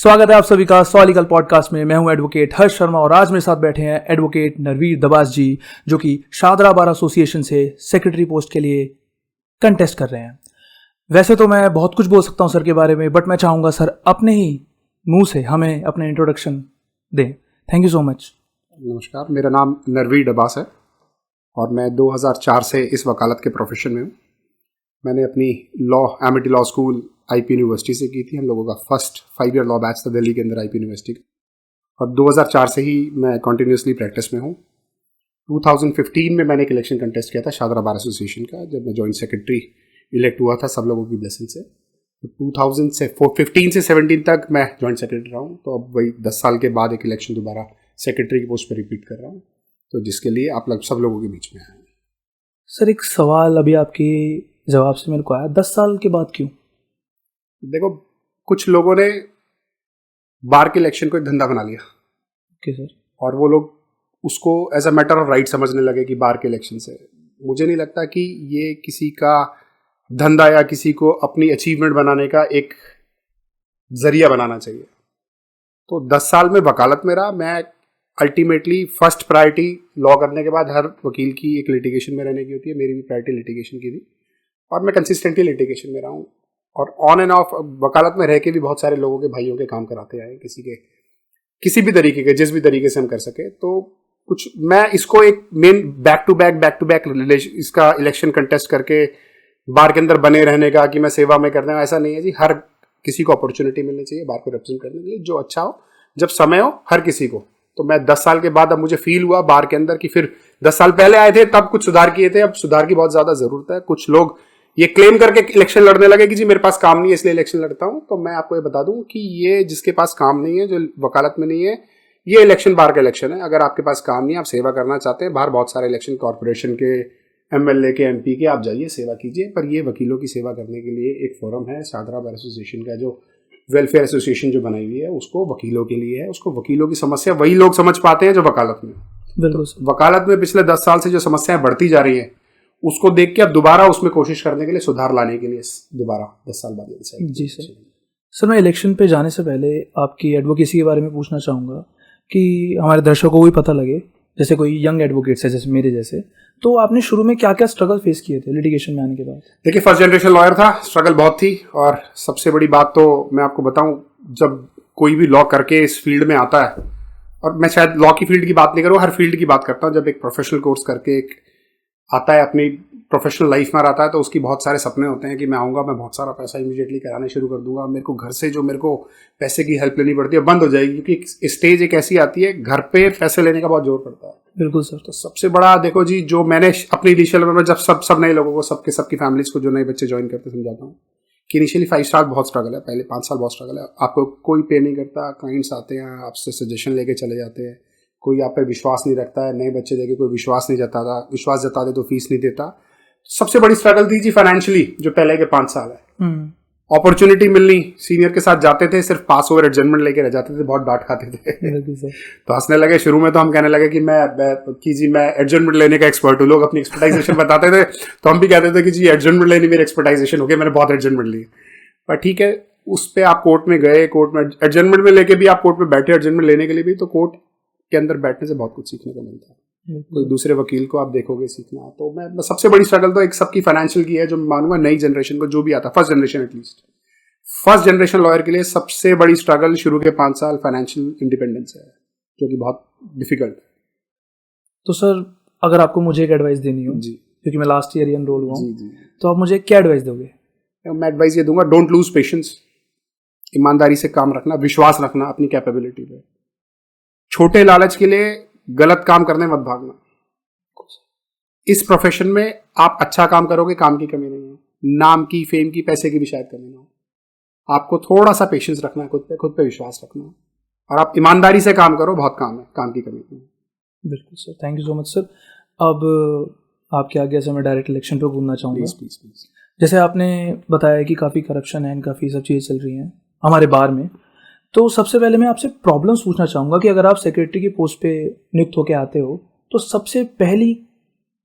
स्वागत है आप सभी का सॉलिकल पॉडकास्ट में। मैं हूं एडवोकेट हर्ष शर्मा और आज मेरे साथ बैठे हैं एडवोकेट नरवीर दबास जी, जो कि शादरा बार एसोसिएशन से सेक्रेटरी पोस्ट के लिए कंटेस्ट कर रहे हैं। वैसे तो मैं बहुत कुछ बोल सकता हूं सर के बारे में, बट मैं चाहूँगा सर अपने ही मुंह से हमें अपने इंट्रोडक्शन दें। Thank you so much. नमस्कार, मेरा नाम नरवीर दबास है और मैं 2004 से इस वकालत के प्रोफेशन में हूँ। मैंने अपनी Amity law school IP university से की थी। हम लोगों का फर्स्ट 5 ईयर लॉ बैच था दिल्ली के अंदर आईपी यूनिवर्सिटी का, और 2004 से ही मैं कॉन्टीन्यूसली प्रैक्टिस में हूँ। 2015 में मैंने एक इलेक्शन कंटेस्ट किया था शादरा बार एसोसिएशन का, जब मैं जॉइंट सेक्रेटरी इलेक्ट हुआ था सब लोगों की ब्लेसिंग से। 2015 से 17 तक मैं जॉइंट सेक्रेटरी रहा हूँ, तो अब वही 10 साल के बाद एक इलेक्शन दोबारा सेक्रेटरी की पोस्ट पर रिपीट कर रहा हूँ, तो जिसके लिए आप सब लोगों के बीच में आए हैं। सर एक सवाल अभी आपके जवाब से मेरे को आया, 10 साल के बाद क्यों? देखो, कुछ लोगों ने बार के इलेक्शन को एक धंधा बना लिया। Okay sir. और वो लोग उसको as a matter of right समझने लगे कि बार के इलेक्शन से। मुझे नहीं लगता कि ये किसी का धंधा या किसी को अपनी अचीवमेंट बनाने का एक जरिया बनाना चाहिए। तो 10 साल में वकालत में रहा मैं। अल्टीमेटली फर्स्ट प्रायोरिटी लॉ करने के बाद हर वकील की एक लिटिगेशन में रहने की होती है। मेरी भी प्रायोरिटी लिटिगेशन की थी और मैं कंसिस्टेंटली लिटिगेशन में रहा हूँ, और ऑन एंड ऑफ वकालत में रह के भी बहुत सारे लोगों के भाइयों के काम कराते आए, किसी भी तरीके के, जिस भी तरीके से हम कर सके। तो कुछ मैं इसको एक मेन बैक टू बैक इसका इलेक्शन कंटेस्ट करके बार के अंदर बने रहने का कि मैं सेवा में कर रहा हूँ, ऐसा नहीं है जी। हर किसी को अपॉर्चुनिटी मिलनी चाहिए बार को रिप्रेजेंट करने के लिए, जो अच्छा हो, जब समय हो, हर किसी को। तो मैं 10 साल के बाद अब मुझे फील हुआ बार के अंदर कि फिर 10 साल पहले आए थे तब कुछ सुधार किए थे, अब सुधार की बहुत ज्यादा जरूरत है। कुछ लोग ये क्लेम करके इलेक्शन लड़ने लगे कि जी मेरे पास काम नहीं है इसलिए इलेक्शन लड़ता हूं। तो मैं आपको ये बता दूं कि ये जिसके पास काम नहीं है, जो वकालत में नहीं है, ये इलेक्शन बार का इलेक्शन है। अगर आपके पास काम नहीं है, आप सेवा करना चाहते हैं, बाहर बहुत सारे इलेक्शन कॉर्पोरेशन के, एमएलए के, एमपी के, आप जाइए सेवा कीजिए। पर ये वकीलों की सेवा करने के लिए एक फोरम है शादरा बार एसोसिएशन का, जो वेलफेयर एसोसिएशन जो बनाई हुई है, उसको वकीलों के लिए है। उसको वकीलों की समस्या वही लोग समझ पाते हैं जो वकालत में। बिल्कुल। वकालत में पिछले 10 साल से जो समस्याएं बढ़ती जा रही हैं, उसको देख के अब दोबारा उसमें कोशिश करने के लिए, सुधार लाने के लिए दोबारा 10 साल बाद। जी सर, मैं इलेक्शन पे जाने से पहले आपकी एडवोकेसी के बारे में पूछना चाहूँगा कि हमारे दर्शकों को भी पता लगे, जैसे कोई यंग एडवोकेट्स है जैसे मेरे जैसे, तो आपने शुरू में क्या क्या स्ट्रगल फेस किए थे लिटिगेशन में आने के बाद? देखिए, फर्स्ट जनरेशन लॉयर था, स्ट्रगल बहुत थी। और सबसे बड़ी बात तो मैं आपको बताऊं, जब कोई भी लॉ करके इस फील्ड में आता है, और मैं शायद लॉ की फील्ड की बात नहीं करूँ, हर फील्ड की बात करता हूँ, जब एक प्रोफेशनल कोर्स करके एक आता है, अपनी प्रोफेशनल लाइफ में आता है, तो उसकी बहुत सारे सपने होते हैं कि मैं आऊँगा, मैं बहुत सारा पैसा इमीडिएटली कराने शुरू कर दूंगा, मेरे को घर से जो मेरे को पैसे की हेल्प लेनी पड़ती है बंद हो जाएगी, क्योंकि स्टेज एक ऐसी आती है घर पे पैसे लेने का बहुत जोर पड़ता है। बिल्कुल सर। तो सबसे बड़ा देखो जी, जो मैंने अपनी इनिशियल में जब सब नए लोगों को, सबकी फैमिलीज को, जो नए बच्चे ज्वाइन करते, समझाता हूँ कि इनिशियली 5 साल बहुत स्ट्रगल है, पहले 5 साल बहुत स्ट्रगल है। आपको कोई पे नहीं करता, क्लाइंट्स आते हैं आपसे सजेशन लेके चले जाते हैं, कोई आप पे विश्वास नहीं रखता है। नए बच्चे देखे कोई विश्वास नहीं जताता, विश्वास जताते तो फीस नहीं देता। सबसे बड़ी स्ट्रगल थी जी फाइनेंशियली, जो पहले के 5 साल है। अपॉर्चुनिटी मिलनी, सीनियर के साथ जाते थे, सिर्फ पास ओवर एडजमेंट लेके रह जाते थे, बहुत डांट खाते थे। तो हंसने लगे शुरू में, तो हम कहने लगे कि मैं एडजमेंट लेने का एक्सपर्ट हूँ। लोग अपनी एक्सपर्टाइजेशन बताते थे, तो हम भी कहते थे कि जी एडजमेंट लेनी मेरी एक्सपर्टाइजेशन हो गई, मैंने बहुत एडजमेंट ली। पर ठीक है, उस पर आप कोर्ट में गए, कोर्ट में एडजमेंट में लेके भी आप कोर्ट में बैठे, एडजमेंट लेने के लिए भी, तो कोर्ट के अंदर बैठने से बहुत कुछ सीखने को मिलता है। कोई दूसरे वकील को आप देखोगे सीखना। तो मैं सबसे बड़ी स्ट्रगल तो एक सबकी फाइनेंशियल की है, जो मानूंगा नई जनरेशन को, जो भी आता, first generation at least, first generation lawyer के लिए सबसे बड़ी स्ट्रगल शुरू के 5 साल फाइनेंशियल इंडिपेंडेंस है, जो कि बहुत डिफिकल्ट है। तो सर अगर आपको मुझे एक एडवाइस देनी हो जी, क्योंकि मैं लास्ट ईयर एनरोल हुआ हूँ, तो आप मुझे क्या एडवाइस दोगे? मैं एडवाइस ये दूंगा, डोंट लूज पेशेंस। ईमानदारी से काम रखना, विश्वास रखना अपनी कैपेबिलिटी पे। छोटे लालच के लिए गलत काम करने मत भागना। इस प्रोफेशन में आप अच्छा काम करोगे, काम की कमी नहीं है। नाम की, फेम की, पैसे की भी शायद कमी ना हो। आपको थोड़ा सा पेशेंस रखना है, खुद पे विश्वास रखना है, और आप ईमानदारी से काम करो, बहुत काम है, काम की कमी नहीं है। बिल्कुल sir, thank you so much sir. अब आपके आगे से मैं डायरेक्ट इलेक्शन पे घूमना चाहूँगा। प्लीज। जैसे आपने बताया कि काफ़ी करप्शन है, काफ़ी सब चीज़ें चल रही हैं हमारे बार में, तो सबसे पहले मैं आपसे प्रॉब्लम्स पूछना चाहूँगा कि अगर आप सेक्रेटरी की पोस्ट पे नियुक्त होकर आते हो, तो सबसे पहली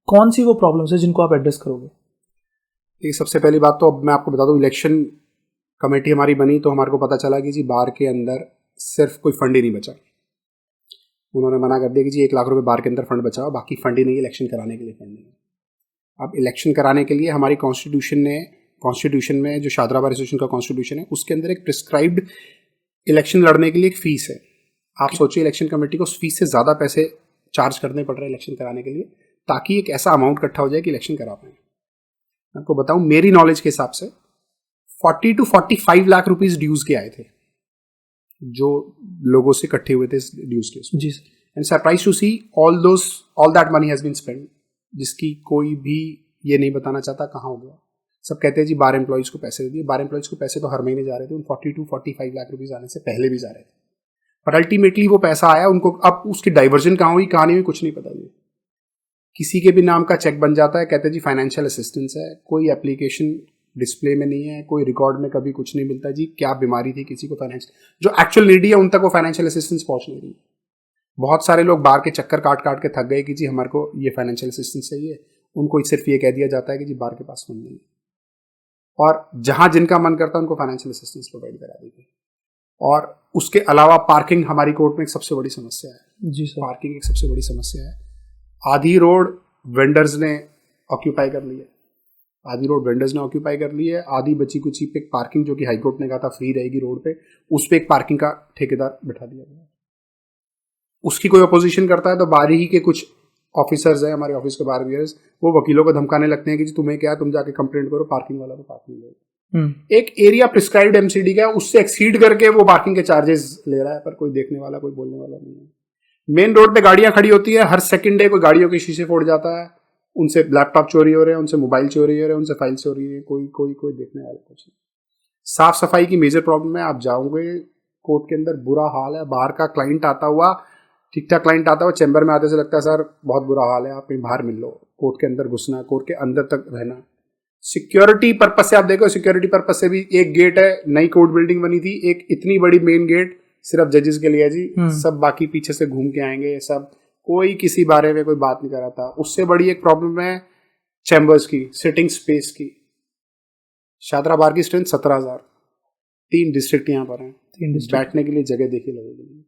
कौन सी वो प्रॉब्लम्स है जिनको आप एड्रेस करोगे? सबसे पहली बात तो अब मैं आपको बता दूं, इलेक्शन कमेटी हमारी बनी तो हमारे को पता चला कि जी बार के अंदर सिर्फ कोई फंड ही नहीं बचा। उन्होंने मना कर दिया कि जी 1 लाख रुपए बार के अंदर फंड बचाओ, बाकी फंड ही नहीं, इलेक्शन कराने के लिए फंड नहीं। अब इलेक्शन कराने के लिए हमारी कॉन्स्टिट्यूशन में जो शादरा बार एसोसिएशन का कॉन्स्टिट्यूशन है उसके अंदर एक प्रिस्क्राइब्ड इलेक्शन लड़ने के लिए एक फीस है। आप सोचिए इलेक्शन कमेटी को उस फीस से ज़्यादा पैसे चार्ज करने पड़ रहे हैं इलेक्शन कराने के लिए, ताकि एक ऐसा अमाउंट इकट्ठा हो जाए कि इलेक्शन करा पाए। मैं आपको बताऊं, मेरी नॉलेज के हिसाब से 40 to 45 लाख रुपीस ड्यूज के आए थे जो लोगों से इकट्ठे हुए थे इस ड्यूज के। जी and surprise to see all that money has been spend, जिसकी कोई भी ये नहीं बताना चाहता कहाँ हो गया। सब कहते हैं जी बार एम्प्लॉइज को पैसे दे दिए। बार एम्प्लॉइज को पैसे तो हर महीने जा रहे थे, उन 40 to 45 लाख रुपीस आने से पहले भी जा रहे थे, पर अल्टीमेटली वो पैसा आया उनको। अब उसकी डाइवर्जन कहाँ हुई, कहानी में कुछ नहीं पता जी। किसी के भी नाम का चेक बन जाता है, कहते हैं जी फाइनेंशियल असिस्टेंस है, कोई एप्लीकेशन डिस्प्ले में नहीं है, कोई रिकॉर्ड में कभी कुछ नहीं मिलता जी क्या बीमारी थी किसी को, फाइनेंस जो एक्चुअल नीडी है उन तक वो फाइनेंशियल असिस्टेंस पहुंच नहीं रही। बहुत सारे लोग बार के चक्कर काट काट के थक गए कि जी हमारे को ये फाइनेंशियल असिस्टेंस चाहिए, उनको सिर्फ ये कह दिया जाता है कि जी बार के पास फंड नहीं है, और जहां जिनका मन करता है उनको फाइनेंशियल असिस्टेंस प्रोवाइड करा दी गई। और उसके अलावा पार्किंग हमारी कोर्ट में एक सबसे बड़ी समस्या है जी सर। पार्किंग एक सबसे बड़ी समस्या है। आधी रोड वेंडर्स ने ऑक्यूपाई कर ली है, आधी बची कुची पे पार्किंग जो कि हाईकोर्ट ने कहा था फ्री रहेगी रोड पे, उस पे एक पार्किंग का ठेकेदार बैठा दिया गया। उसकी कोई अपोजिशन करता है तो बारी ही के कुछ ऑफिसर्स हैं हमारे ऑफिस के बार बियर्स, वो वकीलों को धमकाने लगते हैं कि जी तुम्हें क्या, तुम जाके कंप्लेंट करो, पार्किंग वाला को पार्किंग ले। एक एरिया प्रिस्क्राइब्ड एमसीडी का उससे एक्सीड करके वो पार्किंग के चार्जेस ले रहा है, पर कोई देखने वाला कोई बोलने वाला नहीं है। मेन रोड पे गाड़ियां खड़ी होती है, हर सेकंड डे कोई गाड़ियों के शीशे फोड़ जाता है, उनसे लैपटॉप चोरी हो रहे हैं, उनसे मोबाइल चोरी हो रहे हैं, उनसे फाइल चोरी हो रही है, कोई देखने वाला कुछ नहीं। साफ सफाई की मेजर प्रॉब्लम है। आप जाओगे कोर्ट के अंदर बुरा हाल है, बाहर का क्लाइंट आता हुआ, ठीक ठाक क्लाइंट आता हुआ, चैम्बर में आते से लगता है सर बहुत बुरा हाल है, आप कहीं बाहर मिल लो। कोर्ट के अंदर घुसना, कोर्ट के अंदर तक रहना, सिक्योरिटी पर्पज से आप देखो, सिक्योरिटी पर्पज से भी एक गेट है, नई कोर्ट बिल्डिंग बनी थी, एक इतनी बड़ी मेन गेट सिर्फ जजेस के लिए है जी, सब बाकी पीछे से घूम के आएंगे सब, कोई किसी बारे में कोई बात नहीं कर रहा था। उससे बड़ी एक प्रॉब्लम है चैम्बर्स की, सिटिंग स्पेस की। शादरा बार की स्ट्रेंथ 17,000, 3 डिस्ट्रिक्ट यहाँ पर हैं, बैठने के लिए जगह देखिए लगेगी।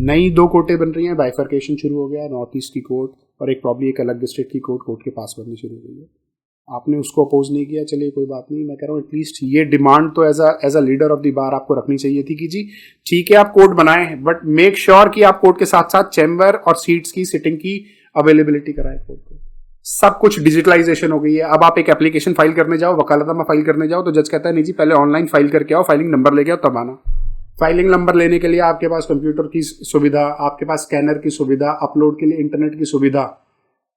नई 2 कोर्टें बन रही हैं, बाइफर्केशन शुरू हो गया है, नॉर्थ ईस्ट की कोर्ट और एक प्रॉब्ली एक अलग डिस्ट्रिक्ट की कोर्ट के पास बननी शुरू हो गई है। आपने उसको अपोज नहीं किया, चलिए कोई बात नहीं। मैं कह रहा हूँ एटलीस्ट ये डिमांड तो as a leader of the bar आपको रखनी चाहिए थी कि जी ठीक है आप कोर्ट बनाए हैं, बट मेक श्योर कि आप कोर्ट के साथ साथ चैम्बर और सीट्स की, सिटिंग की अवेलेबिलिटी कराएं कोर्ट को। सब कुछ डिजिटलाइजेशन हो गई है। अब आप एक एप्लीकेशन फाइल करने जाओ, वकालतनामा फाइल करने जाओ, तो जज कहता है नहीं जी पहले ऑनलाइन फाइल करके आओ, फाइलिंग नंबर लेके आओ तब आना। फाइलिंग नंबर लेने के लिए आपके पास कंप्यूटर की सुविधा, आपके पास स्कैनर की सुविधा, अपलोड के लिए इंटरनेट की सुविधा,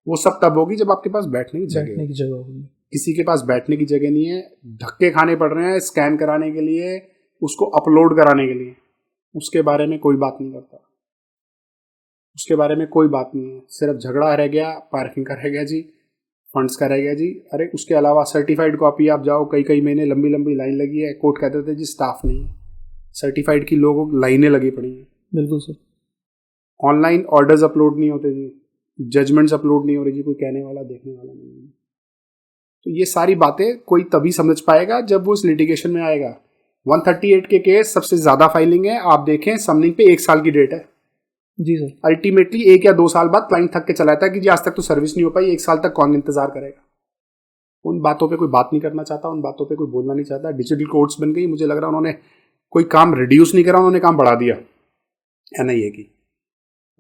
वो सब तब होगी जब आपके पास बैठने की जगह होगी। किसी के पास बैठने की जगह नहीं है, धक्के खाने पड़ रहे हैं स्कैन कराने के लिए, उसको अपलोड कराने के लिए, उसके बारे में कोई बात नहीं करता, उसके बारे में कोई बात नहीं है। सिर्फ झगड़ा रह गया, पार्किंग का रह गया जी, फंड्स का रह गया जी। अरे उसके अलावा सर्टिफाइड कॉपी आप जाओ, कई महीने लंबी लाइन लगी है, कोर्ट कहते थे जी स्टाफ नहीं है, सर्टिफाइड की लोगों लाइनें लगी पड़ी हैं। बिल्कुल सर। ऑनलाइन ऑर्डर्स अपलोड नहीं होते जी, जजमेंट्स अपलोड नहीं हो रही जी, कोई कहने वाला देखने वाला नहीं है। तो ये सारी बातें कोई तभी समझ पाएगा जब वो इस लिटिगेशन में आएगा। 138 के केस सबसे ज्यादा फाइलिंग है, आप देखें समनिंग पे 1 साल की डेट है जी सर। अल्टीमेटली 1 या 2 साल बाद क्लाइंट थक के चला जाता है कि जी आज तक तो सर्विस नहीं हो पाई, 1 साल तक कौन इंतजार करेगा। उन बातों पे कोई बात नहीं करना चाहता, उन बातों पे कोई बोलना नहीं चाहता। डिजिटल कोर्ट्स बन गई, मुझे लग रहा है उन्होंने कोई काम रिड्यूस नहीं करा, उन्होंने काम बढ़ा दिया NIA की,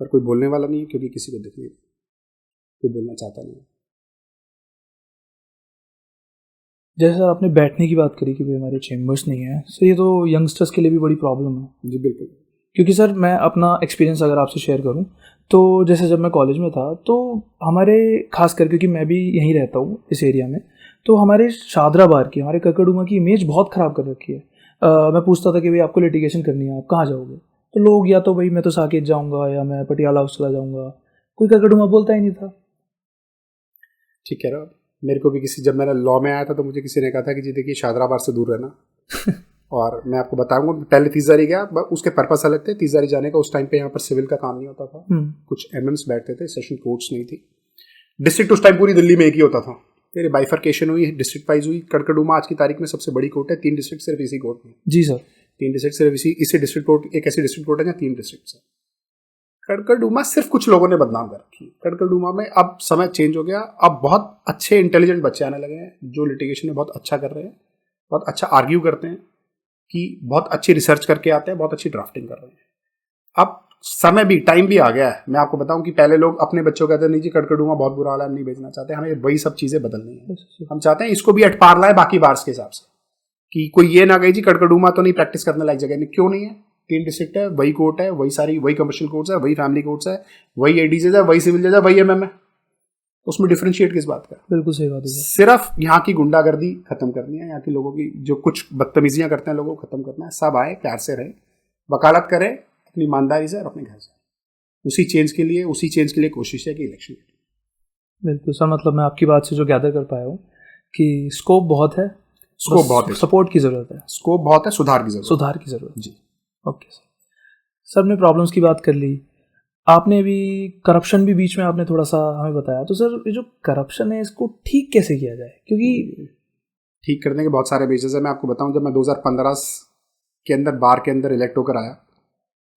पर कोई बोलने वाला नहीं है क्योंकि किसी को दिख नहीं, कोई बोलना चाहता नहीं। जैसे सर आपने बैठने की बात करी कि भाई हमारे चेम्बर्स नहीं है, सर ये तो यंगस्टर्स के लिए भी बड़ी प्रॉब्लम है। जी बिल्कुल। क्योंकि सर मैं अपना एक्सपीरियंस अगर आपसे शेयर करूं तो जैसे जब मैं कॉलेज में था तो हमारे खास कर, क्योंकि मैं भी यहीं रहता हूं इस एरिया में, तो हमारे शादरा बार की, हमारे ककड़ुमा की इमेज बहुत ख़राब कर रखी है। मैं पूछता था कि भाई आपको लिटिगेशन करनी है, आप कहाँ जाओगे, तो लोग या तो भाई मैं तो साकेत जाऊँगा या मैं पटियाला हाउस चला जाऊँगा, कोई ककड़ुमा बोलता ही नहीं था। ठीक है ना, मेरे को भी जब मैंने लॉ में आया था तो मुझे किसी ने कहा था कि जी देखिए शादरा बार से दूर रहना और मैं आपको बताऊंगा, पहले तीसरी गया, उसके पर्पस अलग थे। तीसरी जाने का उस टाइम पे यहाँ पर सिविल का काम नहीं होता था, कुछ MMs बैठते थे, सेशन कोर्ट्स नहीं थी। डिस्ट्रिक्ट उस टाइम पूरी दिल्ली में एक ही होता था, फिर बाइफर्केशन हुई, डिस्ट्रिक्ट वाइज हुई। कड़कड़डूमा आज की तारीख में सबसे बड़ी कोर्ट है, 3 डिस्ट्रिक्ट सिर्फ इसी कोर्ट में। जी सर। 3 डिस्ट्रिक्ट सिर्फ इसी डिस्ट्रिक्ट कोर्ट, एक ऐसी डिस्ट्रिक्ट कोर्ट है जहाँ 3 डिस्ट्रिक्ट है। कड़कड़डूमा सिर्फ कुछ लोगों ने बदनाम कर रखी है। कड़कड़डूमा में अब समय चेंज हो गया, अब बहुत अच्छे इंटेलिजेंट बच्चे आने लगे हैं जो लिटिगेशन में बहुत अच्छा कर रहे हैं, बहुत अच्छा आर्ग्यू करते हैं, कि बहुत अच्छी रिसर्च करके आते हैं, बहुत अच्छी ड्राफ्टिंग कर रहे हैं। अब समय भी, टाइम भी आ गया है। मैं आपको बताऊं कि पहले लोग अपने बच्चों को कहते नहीं जी कड़कड़डूमा बहुत बुरा हाल है, हम नहीं भेजना चाहते। हमें वही सब चीजें बदलनी है। हम चाहते हैं इसको भी एट पार लाए बाकी बार्स के हिसाब से, कि कोई ये ना कहे जी कड़कड़डूमा तो नहीं प्रैक्टिस करने लायक जगह। नहीं, क्यों नहीं है? 3 डिस्ट्रिक्ट है, वही कोर्ट है, वही कमर्शियल कोर्ट्स है, वही फैमिली कोर्ट्स है, वही एडीजेज है, वही सिविल जज है, वही एमएम है। उसमें डिफरेंशिएट किस बात का? बिल्कुल सही बात है। सिर्फ यहाँ की गुंडागर्दी खत्म करनी है, यहाँ के लोगों की जो कुछ बदतमीजियां करते हैं लोगों को खत्म करना है। सब आए, प्यार से रहे, वकालत करें अपनी ईमानदारी से और अपने घर से। उसी चेंज के लिए कोशिश है कि इलेक्शन। बिल्कुल सर, मतलब मैं आपकी बात से जो गैदर कर पाया हूँ कि स्कोप बहुत है, सपोर्ट की जरूरत है, स्कोप बहुत है, सुधार की जरूरत जी। ओके सर, हमने प्रॉब्लम्स की बात कर ली, आपने भी करप्शन भी बीच में आपने थोड़ा सा हमें बताया। तो सर ये जो करप्शन है इसको ठीक कैसे किया जाए? क्योंकि ठीक करने के बहुत सारे बेसिस है। मैं आपको बताऊं, जब मैं 2015 के अंदर बार के अंदर इलेक्ट होकर आया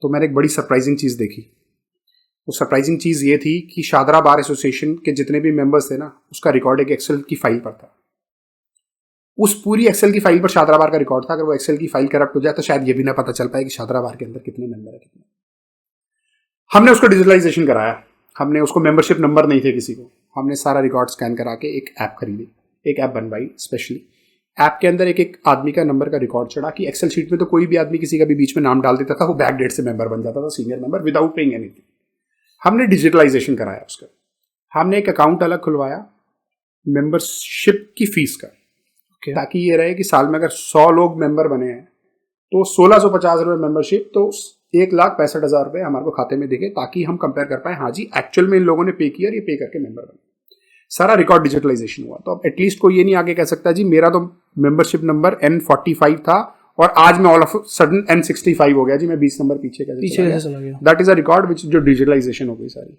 तो मैंने एक बड़ी सरप्राइजिंग चीज़ देखी। वो सरप्राइजिंग चीज़ ये थी कि शादरा बार एसोसिएशन के जितने भी मेंबर्स थे ना, उसका रिकॉर्ड एक एक्सेल की फाइल पर था। उस पूरी एक्सेल की फाइल पर शादरा बार का रिकॉर्ड था। अगर वो एक्सेल की फाइल करप्ट हो जाए तो शायद ये भी ना पता चल पाए कि शादरा बार के अंदर कितने मेंबर है, कितने। हमने उसको डिजिटलाइजेशन कराया। हमने उसको मेंबरशिप नंबर नहीं थे किसी को, हमने सारा रिकॉर्ड स्कैन करा के एक ऐप खरीदी, एक ऐप बनवाई स्पेशली। ऐप के अंदर एक एक आदमी का नंबर का रिकॉर्ड चढ़ा कि एक्सेल शीट में तो कोई भी आदमी किसी का भी बीच में नाम डाल देता था, वो बैक डेट से मेंबर बन जाता था, senior member, without paying anything. हमने डिजिटलाइजेशन कराया उसका। हमने एक अकाउंट अलग खुलवाया मेंबरशिप की फीस का, ताकि ये रहे कि साल में अगर 100 लोग मेंबर बने हैं तो 1650 रुपये मेंबरशिप, तो 1,65,000 रुपये हमारे को खाते में दिखे, ताकि हम कंपेयर कर पाए, हाँ जी एक्चुअल में इन लोगों ने पे किया और ये पे करके मेंबर बने। सारा रिकॉर्ड डिजिटलाइजेशन हुआ। तो अब एटलीस्ट कोई ये नहीं आगे कह सकता जी मेरा तो मेंबरशिप नंबर N45 था और आज मैं ऑल ऑफ सडन N65 हो गया जी, मैं 20 नंबर पीछे चला गया। दैट इज अ रिकॉर्ड विच जो डिजिटलाइजेशन हो गई सारी।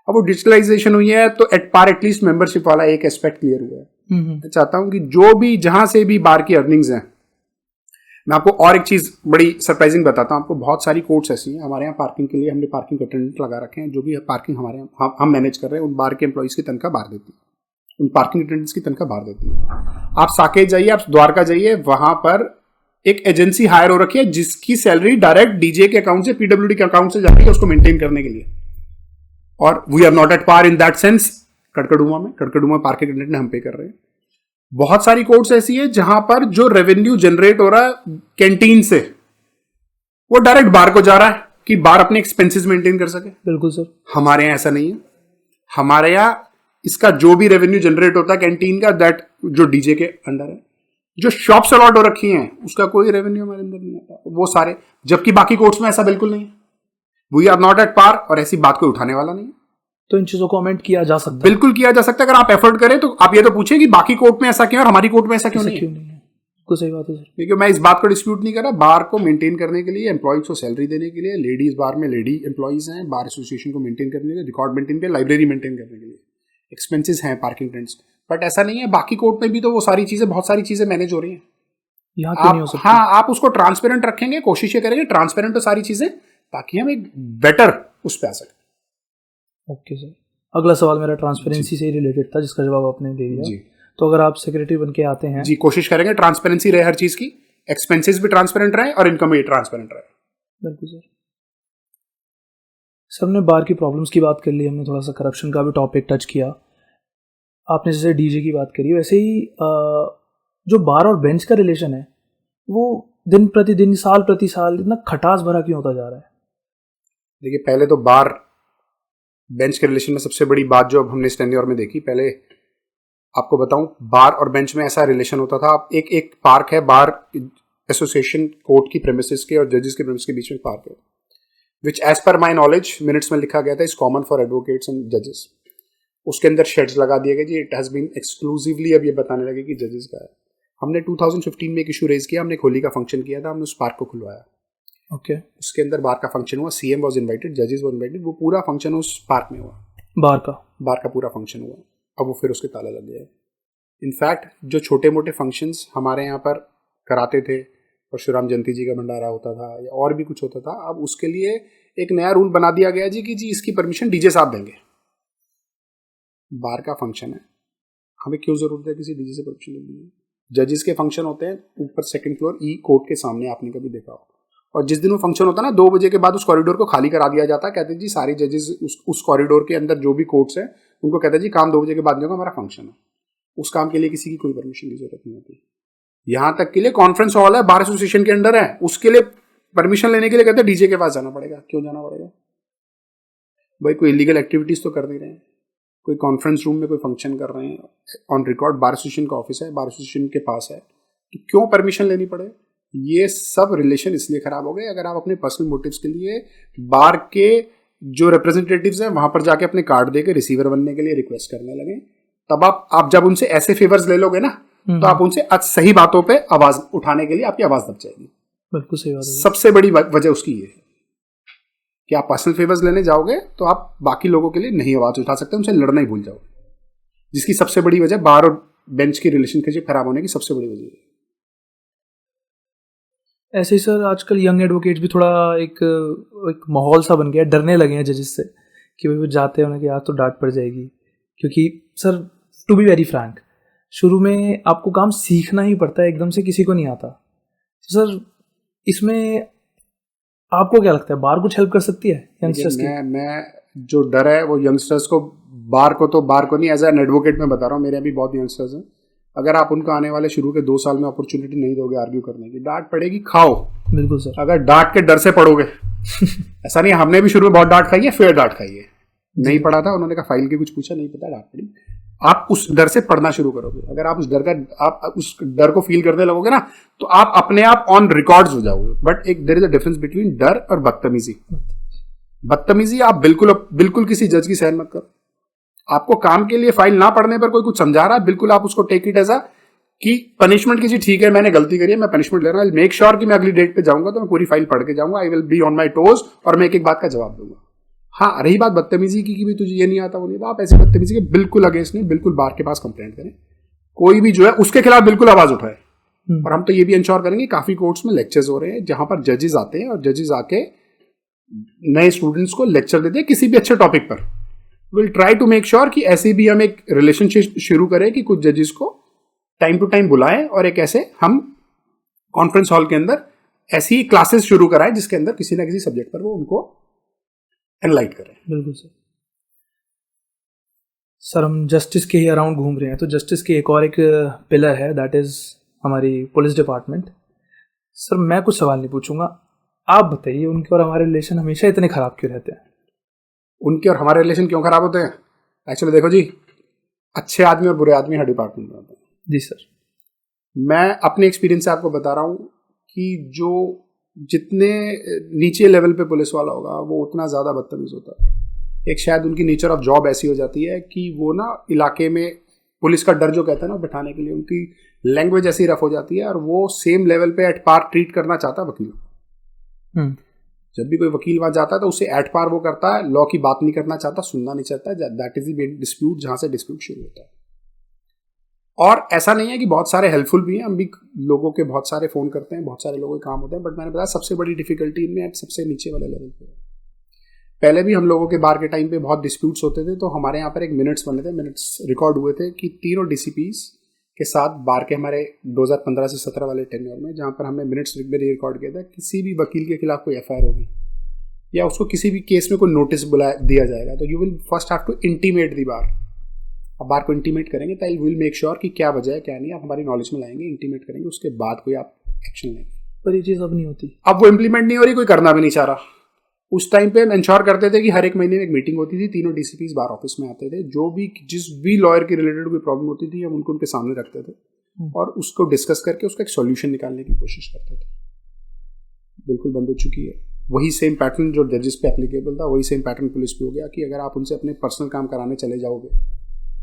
अब वो डिजिटलाइजेशन हुई है तो एट पार एटलीस्ट मेंबरशिप वाला एक एस्पेक्ट क्लियर हुआ है। मैं चाहता हूं कि जो भी जहां से भी बार की अर्निंग्स हैं, मैं आपको और एक चीज बड़ी सरप्राइजिंग बताता हूं आपको। बहुत सारी कोर्ट्स ऐसी हैं हमारे यहाँ पार्किंग के लिए, हमने पार्किंग अटेंडेंट लगा रखे हैं। जो भी पार्किंग हमारे यहाँ हम मैनेज कर रहे हैं, उन बार के एम्प्लॉइज की तनख्वाह बाहर देती है, उन पार्किंग अटेंडेंट्स की तनख्वाह बाहर देती है। आप साकेत जाइए, आप द्वारका जाइए, वहां पर एक एजेंसी हायर हो रखी है जिसकी सैलरी डायरेक्ट डीजे के अकाउंट से, पीडब्ल्यूडी के अकाउंट से जाती है उसको मेंटेन करने के लिए। और we are not at par in that sense. Karkardooma parking attendant हम पे कर रहे हैं। बहुत सारी कोर्ट्स ऐसी है जहां पर जो रेवेन्यू जनरेट हो रहा है कैंटीन से, वो डायरेक्ट बार को जा रहा है कि बार अपने एक्सपेंसेस मेंटेन कर सके। बिल्कुल सर। हमारे यहाँ ऐसा नहीं है। हमारे यहाँ इसका जो भी रेवेन्यू जनरेट होता है कैंटीन का, दैट जो डीजे के अंडर है, जो शॉप्स अलॉट हो रखी हैं, उसका कोई रेवेन्यू हमारे अंदर नहीं आता, वो सारे। जबकि बाकी कोर्ट्स में ऐसा बिल्कुल नहीं है। We are not at par, और ऐसी बात कोई उठाने वाला नहीं है। तो इन चीजों को कमेंट किया जा सकता है, बिल्कुल किया जा सकता है। अगर आप एफर्ट करें तो आप ये तो पूछें कि बाकी कोर्ट में ऐसा क्यों और हमारी कोर्ट में ऐसा क्यों नहीं है। कुछ सही बात है सर। देखिए, मैं इस बात को डिस्प्यूट नहीं कर रहा। बार को मेंटेन करने के लिए, एम्प्लॉइज को सैलरी देने के लिए, लेडीज बार में लेडी एम्प्लॉइज हैं, बार एसोसिएशन को मेंटेन करने के लिए, रिकॉर्ड मेंटेन के लिए, लाइब्रेरी मेंटेन करने के लिए एक्सपेंसेस हैं पार्किंग रेंट्स। बट ऐसा नहीं है, बाकी कोर्ट में भी तो वो सारी चीजें, बहुत सारी चीजें मैनेज हो रही हैं। यहाँ क्यों नहीं हो सकती? हाँ, आप उसको ट्रांसपेरेंट रखेंगे, कोशिश ये करेंगे ट्रांसपेरेंट हो सारी चीजें, ताकि हम एक बेटर उस पर आ सकें। ओके सर, अगला सवाल मेरा ट्रांसपेरेंसी से रिलेटेड था, जिसका जवाब आपने दे दिया जी। तो अगर आप सेक्रेटरी बन के आते हैं जी, कोशिश करेंगे ट्रांसपेरेंसी रहे हर चीज की, एक्सपेंसेस भी ट्रांसपेरेंट रहे और इनकम भी ट्रांसपेरेंट रहे। बिल्कुल सर। सबने बार की प्रॉब्लम्स की बात कर ली, हमने थोड़ा सा करप्शन का भी टॉपिक टच किया, आपने जैसे डीजे की बात करी, वैसे ही जो बार और बेंच का रिलेशन है वो दिन प्रतिदिन, साल प्रति साल इतना खटास भरा क्यों होता जा रहा है? देखिए, पहले तो बार बेंच के रिलेशन में सबसे बड़ी बात जो अब हमने इस टेन्योर में देखी, पहले आपको बताऊं, बार और बेंच में ऐसा रिलेशन होता था। आप एक पार्क है, बार एसोसिएशन कोर्ट की प्रेमिसेस के और जजेस के प्रेमिसेस के बीच में पार्क है, विच as per my knowledge minutes में लिखा गया था, is common for advocates and जजेस। उसके अंदर शेड्स लगा दिए गए जी, इट हैज बीन एक्सक्लूसिवली, अब ये बताने लगे कि जजेस का है। हमने 2015 में एक इशू रेज किया, हमने एक होली का फंक्शन किया था, हमने उस पार्क को खुलवाया। ओके उसके अंदर बार का फंक्शन हुआ, सीएम वाज इनवाइटेड, जजेस वर इनवाइटेड, वो पूरा फंक्शन उस पार्क में हुआ, बार का पूरा फंक्शन हुआ। अब वो फिर उसके ताला लग गया है। इनफैक्ट जो छोटे मोटे फंक्शंस हमारे यहाँ पर कराते थे, परशुराम जयंती जी का भंडारा होता था या और भी कुछ होता था, अब उसके लिए एक नया रूल बना दिया गया जी कि जी इसकी परमिशन डीजे साहब देंगे। बार का फंक्शन है, हमें क्यों जरूरत है किसी डीजे से परमिशन लेने की? जजेस के फंक्शन होते हैं ऊपर सेकंड फ्लोर ई कोर्ट के सामने, आपने कभी देखा हो, और जिस दिन वो फंक्शन होता है ना 2 बजे के बाद उस कॉरिडोर को खाली करा दिया जाता है। कहते हैं जी सारे जजेस उस कॉरिडोर के अंदर जो भी कोर्ट्स हैं उनको कहते हैं जी काम 2 बजे के बाद नहीं होगा, हमारा फंक्शन है। उस काम के लिए किसी की कोई परमिशन की जरूरत नहीं होती। यहाँ तक के लिए कॉन्फ्रेंस हॉल है, बार एसोसिएशन के अंडर है, उसके लिए परमिशन लेने के लिए कहते हैं डीजे के पास जाना पड़ेगा। क्यों जाना पड़ेगा भाई? कोई इलीगल एक्टिविटीज तो कर नहीं रहे हैं, कोई कॉन्फ्रेंस रूम में कोई फंक्शन कर रहे हैं, ऑन रिकॉर्ड बार एसोसिएशन का ऑफिस है, बार एसोसिएशन के पास है, तो क्यों परमिशन लेनी पड़े? ये सब रिलेशन इसलिए खराब हो गए अगर आप अपने पर्सनल मोटिव्स के लिए बार के जो रिप्रेजेंटेटिव्स हैं वहां पर जाके अपने कार्ड देके रिसीवर बनने के लिए रिक्वेस्ट करने लगे। तब आप जब उनसे ऐसे फेवर्स ले लोगे ना तो आप उनसे सही बातों पे आवाज उठाने के लिए आपकी आवाज दब जाएगी। बिल्कुल सही बात है। सबसे बड़ी वजह उसकी ये है कि आप पर्सनल फेवर्स लेने जाओगे तो आप बाकी लोगों के लिए नहीं आवाज उठा सकते, उनसे लड़ना ही भूल जाओगे, जिसकी सबसे बड़ी वजह बार और बेंच की रिलेशनशिप खराब होने की सबसे बड़ी वजह है। ऐसे ही सर आजकल यंग एडवोकेट्स भी थोड़ा एक माहौल सा बन गया, डरने लगे हैं जजेस से कि भाई वो जाते हैं उन्हें कि आज तो डांट पड़ जाएगी। क्योंकि sir to be very frank, शुरू में आपको काम सीखना ही पड़ता है, एकदम से किसी को नहीं आता। तो सर इसमें आपको क्या लगता है, बार कुछ हेल्प कर सकती है यंगस्टर्स की? मैं जो डर है वो यंगस्टर्स को, बार को नहीं, एज एन एडवोकेट में बता रहा हूँ, मेरे अभी बहुत यंगस्टर्स हैं। अगर आप उनको आने वाले शुरू के 2 साल में अपॉर्चुनिटी नहीं दोगे आर्ग्यू करने की, डांट पड़ेगी, खाओ। बिल्कुल सर। अगर डांट के डर से पढ़ोगे ऐसा नहीं, हमने भी शुरू में बहुत डांट खाई है, फिर डांट खाई है, नहीं पढ़ा था, उन्होंने कहा फाइल के कुछ पूछा नहीं पता, डांट पड़ी। आप उस डर से पढ़ना शुरू करोगे, अगर आप उस डर को फील करने लगोगे ना तो आप अपने आप ऑन रिकॉर्ड्स हो जाओगे। बट एक there is a difference between डर और बदतमीजी। बदतमीजी आप बिल्कुल किसी जज की सहन मत करो। आपको काम के लिए फाइल ना पढ़ने पर कोई कुछ समझा रहा है, बिल्कुल आप उसको टेक इट एज अ कि पनिशमेंट की, ठीक है मैंने गलती करी है, मैं पनिशमेंट ले रहा हूं, मेक श्योर कि मैं अगली डेट पे जाऊंगा तो मैं पूरी फाइल पढ़ के जाऊंगा, I will be on my toes, और मैं एक एक बात का जवाब दूंगा। हाँ, रही बात बदतमीजी की भी तुझे ये नहीं आता वो नहीं आता, आप ऐसी बदतमीजी के बिल्कुल अगेंस्ट नहीं, बिल्कुल बार के पास कंप्लेंट करें, कोई भी जो है उसके खिलाफ बिल्कुल आवाज उठाए। और हम तो ये भी इंश्योर करेंगे, काफी कोर्ट्स में लेक्चर्स हो रहे हैं जहां पर जजेस आते हैं और जजेस आके नए स्टूडेंट्स को लेक्चर देते हैं किसी भी अच्छे टॉपिक पर। Will try to make sure कि ऐसे भी हम एक रिलेशनशिप शुरू करें कि कुछ जजेस को टाइम टू टाइम बुलाएं और एक ऐसे हम कॉन्फ्रेंस हॉल के अंदर ऐसी क्लासेस शुरू कराएं जिसके अंदर किसी ना किसी सब्जेक्ट पर वो उनको एनलाइट करें। बिल्कुल सर हम जस्टिस के ही अराउंड घूम रहे हैं, तो जस्टिस की एक पिलर है, दैट इज हमारी पुलिस डिपार्टमेंट। सर मैं कुछ सवाल नहीं पूछूंगा, आप बताइए उनके और हमारे रिलेशन हमेशा इतने खराब क्यों रहते हैं? उनके और हमारे रिलेशन क्यों खराब होते हैं? एक्चुअली देखो जी, अच्छे आदमी और बुरे आदमी हर डिपार्टमेंट में होते हैं। जी सर। मैं अपने एक्सपीरियंस से आपको बता रहा हूँ कि जो जितने नीचे लेवल पे पुलिस वाला होगा वो उतना ज़्यादा बदतमीज होता है। एक शायद उनकी नेचर ऑफ जॉब ऐसी हो जाती है कि वो ना इलाके में पुलिस का डर जो कहते हैं ना बिठाने के लिए, उनकी लैंग्वेज ऐसी रफ हो जाती है और वो सेम लेवल पे एट पार ट्रीट करना चाहता है वकील को। जब भी कोई वकील वहां जाता है तो उसे एट पार वो करता है, लॉ की बात नहीं करना चाहता, सुनना नहीं चाहता। दैट इज द डिस्प्यूट, जहां से डिस्प्यूट शुरू होता है। और ऐसा नहीं है कि बहुत सारे हेल्पफुल भी हैं, हम भी लोगों के बहुत सारे फोन करते हैं, बहुत सारे लोगों के काम होते हैं, बट मैंने बताया सबसे बड़ी डिफिकल्टी इनमें एट सबसे नीचे वाले लेवल पे। पहले भी हम लोगों के बार के टाइम पे बहुत डिस्प्यूट्स होते थे, तो हमारे यहाँ पर एक मिनट्स बने थे, मिनट्स रिकॉर्ड हुए थे कि तीनों डीसीपीज के साथ बार के हमारे 2015 से 17 वाले टेन्योर में, जहाँ पर हमने मिनट्स रिकॉर्ड किया था, किसी भी वकील के खिलाफ कोई एफआईआर होगी या उसको किसी भी केस में कोई नोटिस दिया जाएगा तो you will first have to intimate the bar. अब बार को इंटीमेट करेंगे तो विल मेक श्योर कि क्या वजह है क्या नहीं, आप हमारी नॉलेज में लाएंगे, इंटीमेट करेंगे, उसके बाद कोई आप एक्शन लेंगे। पर ये चीज़ अब नहीं होती, अब वो इम्प्लीमेंट नहीं हो रही, कोई करना भी नहीं चाह रहा। उस टाइम पे हम इंश्योर करते थे कि हर एक महीने में एक मीटिंग होती थी, तीनों डीसीपीज बार ऑफिस में आते थे, जो भी जिस भी लॉयर के रिलेटेड कोई प्रॉब्लम होती थी हम उनको उनके सामने रखते थे और उसको डिस्कस करके उसका एक सॉल्यूशन निकालने की कोशिश करते थे। बिल्कुल बंद हो चुकी है। वही सेम पैटर्न जो जजेस पे एप्लीकेबल था वही सेम पैटर्न पुलिस पे हो गया कि अगर आप उनसे अपने पर्सनल काम कराने चले जाओगे,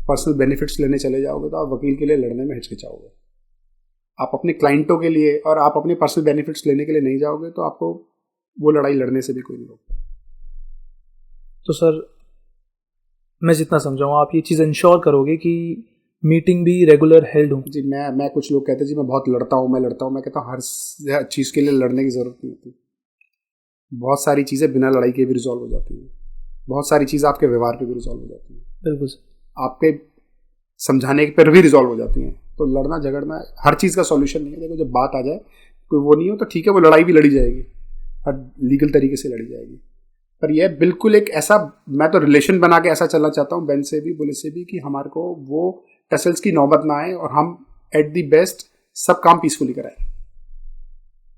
पर्सनल बेनिफिट्स लेने चले जाओगे, तो आप वकील के लिए लड़ने में हिचकिचाओगे। आप अपने क्लाइंटों के लिए और आप अपने पर्सनल बेनिफिट्स लेने के लिए नहीं जाओगे तो आपको वो लड़ाई लड़ने से भी कोई नहीं रोकता। तो सर मैं जितना समझाऊँ, आप ये चीज़ इंश्योर करोगे कि मीटिंग भी रेगुलर हेल्ड हो? जी, मैं कुछ लोग कहते हैं जी मैं बहुत लड़ता हूँ, मैं कहता हूँ हर चीज़ के लिए लड़ने की ज़रूरत नहीं होती। बहुत सारी चीज़ें बिना लड़ाई के भी रिजॉल्व हो जाती हैं। बहुत सारी चीज़ें आपके व्यवहार पे भी रिजॉल्व हो जाती हैं, बिल्कुल सर। आपके समझाने पर भी रिजॉल्व हो जाती हैं। तो लड़ना झगड़ना हर चीज़ का सॉल्यूशन नहीं है। देखो जब बात आ जाए कोई वो नहीं हो तो ठीक है, वो लड़ाई भी लड़ी जाएगी, हर लीगल तरीके से लड़ी जाएगी। पर यह बिल्कुल एक ऐसा, मैं तो रिलेशन बना के ऐसा चलना चाहता हूँ बेंच से भी पुलिस से भी कि हमारे को वो टसल्स की नौबत ना आए और हम एट दी बेस्ट सब काम पीसफुली कराएं।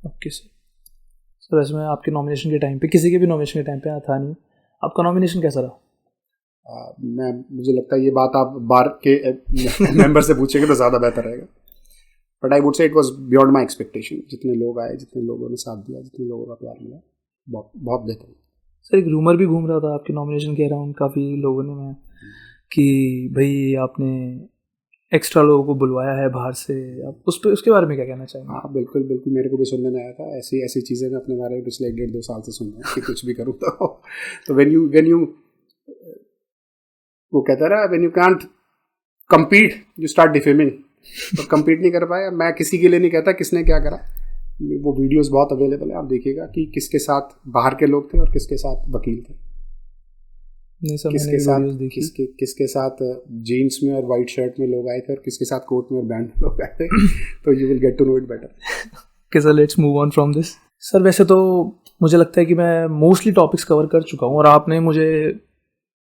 Okay sir. सर वैसे मैं आपके नॉमिनेशन के टाइम पे, किसी के भी नॉमिनेशन के टाइम पे था नहीं, आपका नॉमिनेशन कैसा रहा? मुझे लगता है ये बात आप बार के मेंबर से पूछेंगे तो ज़्यादा बेहतर रहेगा। But I would say it was beyond my expectation. जितने लोग आए, जितने लोगों ने साथ दिया, जितने लोगों का प्यार मिला, बहुत बहुत बेहतर। सर एक रूमर भी घूम रहा था आपके नॉमिनेशन के अराउंड, काफ़ी लोगों ने मैं कि भाई आपने एक्स्ट्रा लोगों को बुलवाया है बाहर से, आप उस पर उसके बारे में क्या कहना चाहेंगे? हाँ बिल्कुल बिल्कुल, मेरे को भी सुनने में आया था। ऐसी ऐसी चीज़ें मैं अपने बारे में पिछले 1.5-2 साल से सुन रहा हूँ कि कुछ भी करूँ तो व्हेन यू वो कहता है ना, when you can't compete you start defaming. तो compete नहीं कर पाया। मैं किसी के लिए नहीं कहता किसने क्या करा, वो वीडियोस बहुत अवेलेबल है, आप देखिएगा कि किसके साथ बाहर के लोग थे और किसके साथ वकील थे, नहीं सर, किसके साथ किसके साथ जीन्स में और वाइट शर्ट में लोग आए थे और किसके साथ कोट में और बैंड में लोग आए थे। तो you will get to know it better. Okay sir, let's move on from this. Sir वैसे तो मुझे लगता है कि मैं मोस्टली टॉपिक्स कवर कर चुका हूँ और आपने मुझे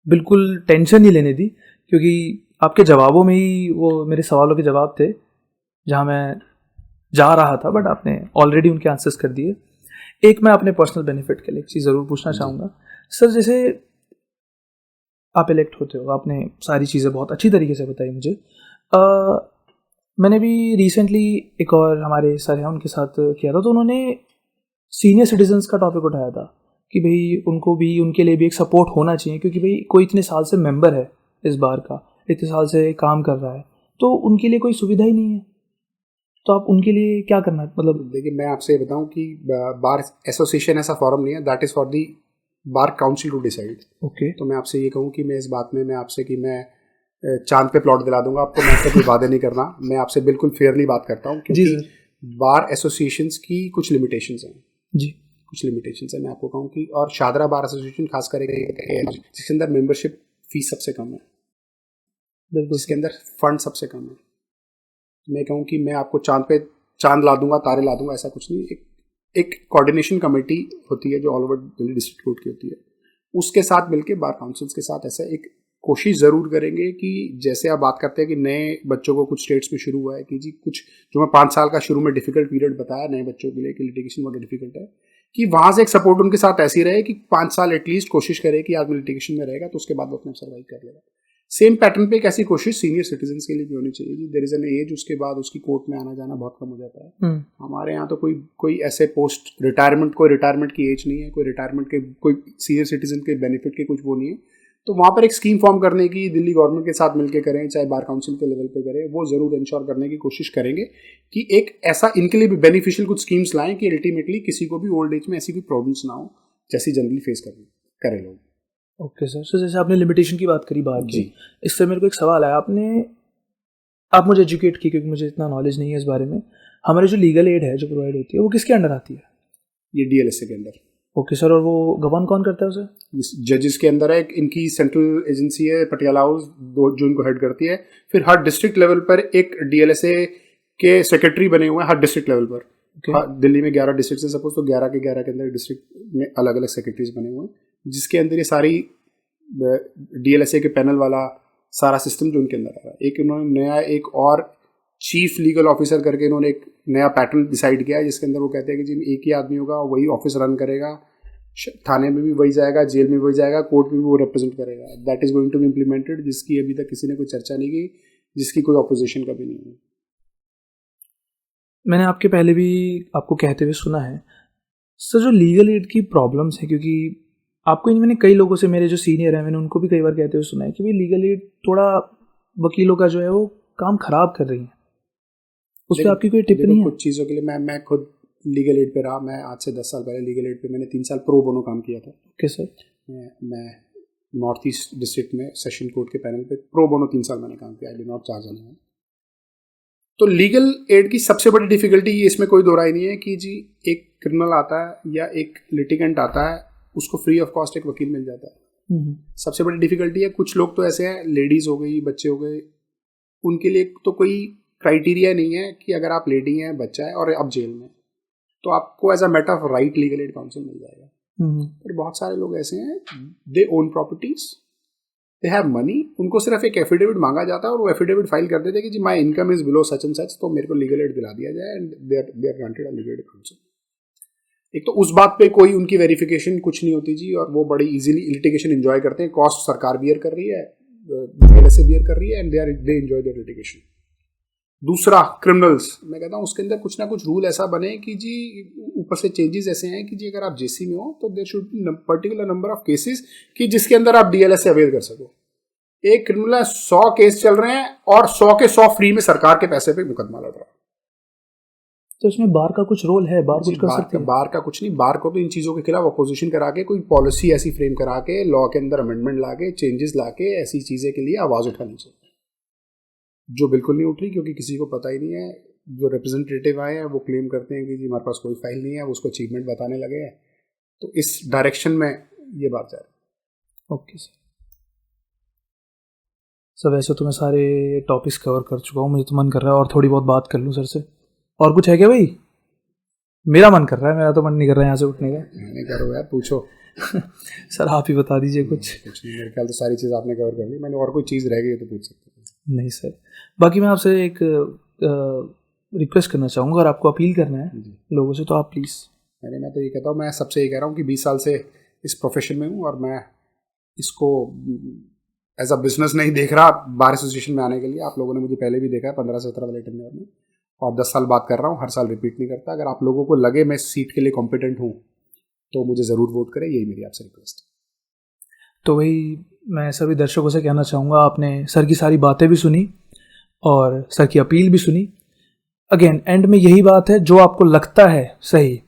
बिल्कुल टेंशन नहीं लेने दी, क्योंकि आपके जवाबों में ही वो मेरे सवालों के जवाब थे जहाँ मैं जा रहा था, बट आपने ऑलरेडी उनके आंसर्स कर दिए। एक मैं अपने पर्सनल बेनिफिट के लिए एक चीज़ ज़रूर पूछना चाहूँगा सर। जैसे आप इलेक्ट होते हो, आपने सारी चीज़ें बहुत अच्छी तरीके से बताई मुझे। मैंने भी रिसेंटली एक और हमारे सर हैं उनके साथ किया था, तो उन्होंने सीनियर सिटीजन्स का टॉपिक उठाया था कि भाई उनको भी, उनके लिए भी एक सपोर्ट होना चाहिए, क्योंकि भाई कोई इतने साल से मेंबर है इस बार का, इतने साल से काम कर रहा है, तो उनके लिए कोई सुविधा ही नहीं है। तो आप उनके लिए क्या करना है? मतलब देखिए मैं आपसे ये बताऊं कि बार एसोसिएशन ऐसा फॉरम नहीं है, that is for the bar council to decide. Okay. तो मैं आपसे ये कहूँ कि मैं इस बात में मैं आपसे कि मैं चांद पे प्लॉट दिला दूंगा आपको, मैं आपसे कोई वादे नहीं करना। मैं आपसे बिल्कुल फेयरली बात करता हूँ, क्योंकि बार एसोसिएशंस की कुछ लिमिटेशंस हैं जी, कुछ लिमिटेशंस हैं। मैं आपको कहूँ कि और शादरा बार एसोसिएशन खास करके जिसके अंदर मेंबरशिप फीस सबसे कम है, जिसके अंदर फंड सबसे कम है, मैं कहूँ कि मैं आपको चांद ला दूंगा, तारे ला दूंगा, ऐसा कुछ नहीं। एक कोऑर्डिनेशन कमेटी होती है जो all over Delhi district court की होती है, उसके साथ मिलके बार काउंसिल्स के साथ ऐसा एक कोशिश ज़रूर करेंगे कि जैसे आप बात करते हैं कि नए बच्चों को कुछ स्टेट्स में शुरू हुआ है कि जी कुछ जो मैं 5 साल का शुरू में डिफिकल्ट पीरियड बताया नए बच्चों के लिए कि लिटिगेशन बहुत डिफिकल्ट है, कि वहाँ से एक सपोर्ट उनके साथ ऐसी रहे कि 5 साल एटलीस्ट कोशिश करे कि आदमी लिटिगेशन में रहेगा तो उसके बाद वो अपने सर्वाइव कर लेगा। सेम पैटर्न पे एक ऐसी कोशिश सीनियर सिटीजन के लिए भी होनी चाहिए। देयर इज एन एज, उसके बाद उसकी कोर्ट में आना जाना बहुत कम हो जाता है। हमारे यहाँ तो कोई ऐसे पोस्ट रिटायरमेंट, कोई रिटायरमेंट की एज नहीं है, कोई रिटायरमेंट के, कोई सीनियर सिटीजन के बेनिफिट के कुछ वो नहीं है। तो वहाँ पर एक स्कीम फॉर्म करने की दिल्ली गवर्नमेंट के साथ मिलकर करें, चाहे बार काउंसिल के लेवल पे करें, वो जरूर इंश्योर करने की कोशिश करेंगे कि एक ऐसा इनके लिए भी बेनिफिशियल कुछ स्कीम्स लाएं कि अल्टीमेटली किसी को भी ओल्ड एज में ऐसी कोई प्रॉब्लम्स ना हो जैसी जनरली फेस करें लोग। Okay sir. सो जैसे आपने लिमिटेशन की बात करी बाहर की, इससे मेरे को एक सवाल है, आप मुझे एजुकेट की, क्योंकि मुझे इतना नॉलेज नहीं है इस बारे में। हमारी जो लीगल एड है जो प्रोवाइड होती है वो किसके अंडर आती है? ये डीएलएसए के अंदर। ओके सर, और वो गवर्न कौन करता है उसे? जजेस के अंदर है, इनकी सेंट्रल एजेंसी है पटियाला हाउस, जो इनको हेड करती है। फिर हर डिस्ट्रिक्ट लेवल पर एक डीएलएसए के सेक्रेटरी बने हुए हैं, हर डिस्ट्रिक्ट लेवल पर। दिल्ली में 11 डिस्ट्रिक्ट है सपोज, तो 11 के 11 के अंदर डिस्ट्रिक्ट में अलग अलग सेक्रेटरीज बने हुए हैं, जिसके अंदर ये सारी डीएलएसए के पैनल वाला सारा सिस्टम जो उनके अंदर आ रहा है। एक उन्होंने नया एक और चीफ लीगल ऑफिसर करके इन्होंने एक नया पैटर्न डिसाइड किया है, जिसके अंदर वो कहते हैं कि जी एक ही आदमी होगा, वही ऑफिस रन करेगा, थाने में भी वही जाएगा, जेल में वही जाएगा, कोर्ट में भी वो रिप्रेजेंट करेगा। That is going to be implemented, जिसकी अभी तक किसी ने कोई चर्चा नहीं की, जिसकी कोई ऑपोजिशन कभी नहीं हुई। मैंने आपके पहले भी आपको कहते हुए सुना है सर, जो लीगल एड की प्रॉब्लम्स है, क्योंकि आपको मैंने कई लोगों से, मेरे जो सीनियर हैं, मैंने उनको भी कई बार कहते हुए सुना है कि भाई लीगल एड थोड़ा वकीलों का जो है वो काम खराब कर रही है। उस पर आपकी कोई टिप्पणी है? कुछ चीज़ों के लिए मैं खुद लीगल एड पे रहा। मैं आज से 10 साल पहले लीगल एड पे मैंने 3 साल प्रो बोनो काम किया था। Okay sir. North east district में सेशन कोर्ट के पैनल पे प्रो बोनो 3 साल मैंने काम किया, I did not charge anyone. तो लीगल एड की सबसे बड़ी डिफिकल्टी ये, इसमें कोई दो राय नहीं है कि जी एक क्रिमिनल आता है या एक लिटिगेंट आता है, उसको फ्री ऑफ कॉस्ट एक वकील मिल जाता है। सबसे बड़ी डिफिकल्टी है, कुछ लोग तो ऐसे हैं, लेडीज हो गई, बच्चे हो गए, उनके लिए तो कोई क्राइटेरिया नहीं है कि अगर आप लेडी हैं, बच्चा है और आप जेल में, तो आपको as a matter of right legal aid counsel मिल जाएगा। पर बहुत सारे लोग ऐसे हैं, they own properties, they have money, उनको सिर्फ एक एफिडेविट मांगा जाता है और वो एफिडेविट फाइल कर देते हैं कि जी my income is below such and such, तो मेरे को लीगल एड दिला दिया जाए, and they are granted a legal aid counsel. एक तो उस बात पे कोई उनकी वेरिफिकेशन कुछ नहीं होती जी, और वो बड़ी इजीली लिटिगेशन एंजॉय करते हैं, कॉस्ट सरकार बियर कर रही है, DLSA बियर कर रही है, and they enjoy there litigation. दूसरा, क्रिमिनल्स, मैं कहता हूँ उसके अंदर कुछ ना कुछ रूल ऐसा बने कि जी ऊपर से चेंजेस ऐसे हैं कि जी अगर आप जेसी में हो तो there should be particular number of cases कि जिसके अंदर आप DLSA अवेल कर सको। एक क्रिमिनल 100 केस चल रहे हैं और 100 के 100 फ्री में सरकार के पैसे पे मुकदमा लड़ रहा है। तो इसमें बार का कुछ रोल है? बार कुछ कर सकते हैं? बार का कुछ नहीं, बार को तो इन चीज़ों के खिलाफ अपोजिशन करा के, कोई पॉलिसी ऐसी फ्रेम करा के, लॉ के अंदर अमेंडमेंट ला के, चेंजेस ला के, ऐसी चीज़ें के लिए आवाज़ उठानी चाहिए, जो बिल्कुल नहीं उठ रही, क्योंकि किसी को पता ही नहीं है। जो रिप्रेजेंटेटिव आए हैं वो क्लेम करते हैं कि जी हमारे पास कोई फाइल नहीं है, उसको अचीवमेंट बताने लगे हैं, तो इस डायरेक्शन में ये बात जा रही है। ओके सर, वैसे तो मैं सारे टॉपिक्स कवर कर चुका हूँ, मुझे तो मन कर रहा है और थोड़ी बहुत बात कर लूँ सर से। और कुछ है क्या भाई? मेरा मन कर रहा है, मेरा तो मन नहीं कर रहा है यहाँ से उठने का। नहीं करो यार, पूछो। सर आप ही बता दीजिए कुछ नहीं, मेरे ख्याल तो सारी चीज़ आपने कवर कर ली, मैंने और कोई चीज़ रह गई तो पूछ सकते हैं। नहीं सर, बाकी मैं आपसे एक रिक्वेस्ट करना चाहूँगा, अगर आपको अपील करना है लोगों से तो आप प्लीज़। मैं तो ये कहता हूँ, मैं सबसे ये कह रहा हूँ कि 20 साल से इस प्रोफेशन में हूँ और मैं इसको एज अ बिजनेस नहीं देख रहा बार एसोसिएशन में आने के लिए। आप लोगों ने मुझे पहले भी देखा है 15 से 17 वाले टेन्योर में, और 10 साल बात कर रहा हूँ, हर साल रिपीट नहीं करता। अगर आप लोगों को लगे मैं सीट के लिए कॉम्पिटेंट हूँ तो मुझे ज़रूर वोट करें, यही मेरी आपसे रिक्वेस्ट है। तो वही मैं सभी दर्शकों से कहना चाहूँगा, आपने सर की सारी बातें भी सुनी और सर की अपील भी सुनी। अगेन एंड में यही बात है, जो आपको लगता है सही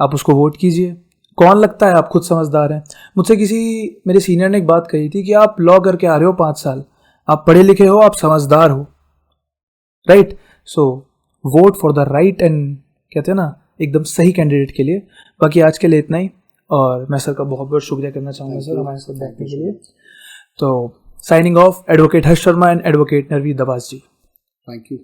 आप उसको वोट कीजिए, कौन लगता है आप खुद समझदार हैं। मुझसे किसी मेरे सीनियर ने एक बात कही थी कि आप लॉ करके आ रहे हो 5 साल, आप पढ़े लिखे हो, आप समझदार हो, right? So vote for the right and कहते हैं ना एकदम सही कैंडिडेट के लिए। बाकी आज के लिए इतना ही, और मैं सर का बहुत बहुत शुक्रिया करना चाहूँगा सर हमारे साथ बैठने के लिए। तो signing off, advocate Harsh Sharma and advocate Narveer Dabas ji. Thank you.